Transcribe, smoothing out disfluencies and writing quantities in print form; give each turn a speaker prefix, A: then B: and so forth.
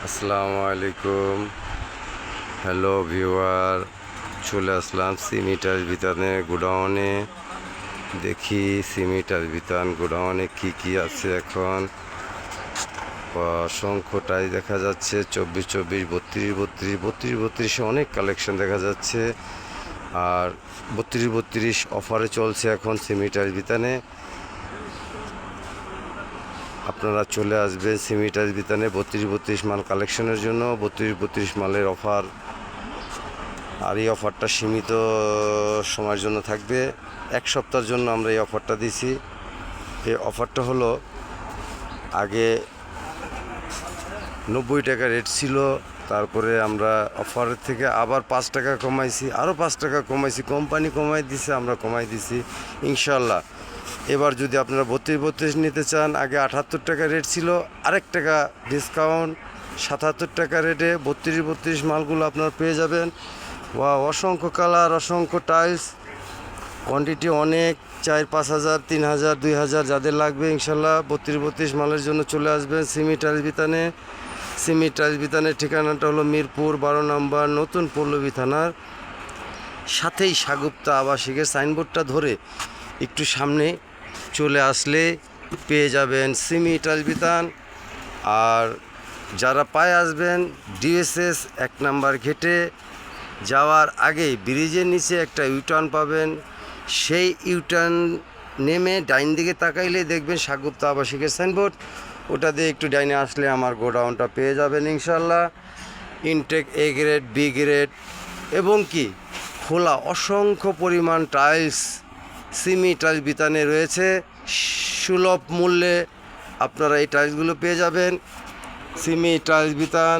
A: আসসালামু আলাইকুম। Hello viewer, চলে আসলাম সিমিটার বিতানে গোডাউনে। দেখি সিমিটার বিতান গোডাউনে কি কি আছে। এখন অসংখ্য টাইস দেখা যাচ্ছে, 24-24, 32-32 অনেক কালেকশন দেখা যাচ্ছে। আর 32-32 অফারে চলছে এখন সিমিটার বিতানে। আপনারা চলে আসবেন সিমিটার বিতানে 32-32 মাল কালেকশনের জন্য। 32-32 মালের অফার, আর এই অফারটা সীমিত সময়ের জন্য থাকবে। এক সপ্তাহের জন্য আমরা এই অফারটা দিছি। এই অফারটা হলো, আগে 90 টাকা রেট ছিল, তারপরে আমরা অফারের থেকে আবার 5 টাকা কমাইছি, আরও 5 টাকা কমাইছি, কোম্পানি কমাই দিছে, আমরা কমাই দিছি ইনশাল্লাহ। এবার যদি আপনারা 32-32 নিতে চান, আগে 78 টাকা রেট ছিল, আরেক টাকা ডিসকাউন্ট, 77 টাকা রেটে 32-32 মালগুলো আপনারা পেয়ে যাবেন। অসংখ্য কালার, অসংখ্য টাইলস, কোয়ান্টিটি অনেক, 4-5 হাজার, 3 হাজার, 2 হাজার যাদের লাগবে ইনশাল্লাহ 32-32 মালের জন্য চলে আসবেন সিমি টাইলস বিতানে। সিমি টাইলস বিতানের ঠিকানাটা হলো মিরপুর 12 নম্বর, নতুন পল্লবী থানার সাথেই সাগুপ্তা আবাসিকের সাইনবোর্ডটা ধরে একটু সামনে চলে আসলে পেয়ে যাবেন সিমি টাইলস বিতান। আর যারা পায়ে আসবেন, ডিএসএস 1 নাম্বার ঘেটে যাওয়ার আগেই ব্রিজের নিচে একটা ইউটার্ন পাবেন। সেই ইউটার্ন নেমে ডাইন দিকে তাকাইলে দেখবেন সাগুপ্তা আবাসিকের সাইনবোর্ড, ওটা দিয়ে একটু ডাইনে আসলে আমার গোডাউনটা পেয়ে যাবেন ইনশাল্লাহ। Intake A grade, B grade এবং কি খোলা অসংখ্য পরিমাণ টাইলস সিমি টাইলস বিতানে রয়েছে। সুলভ মূল্যে আপনারা এই টাইলসগুলো পেয়ে যাবেন সিমি টাইলস বিতান।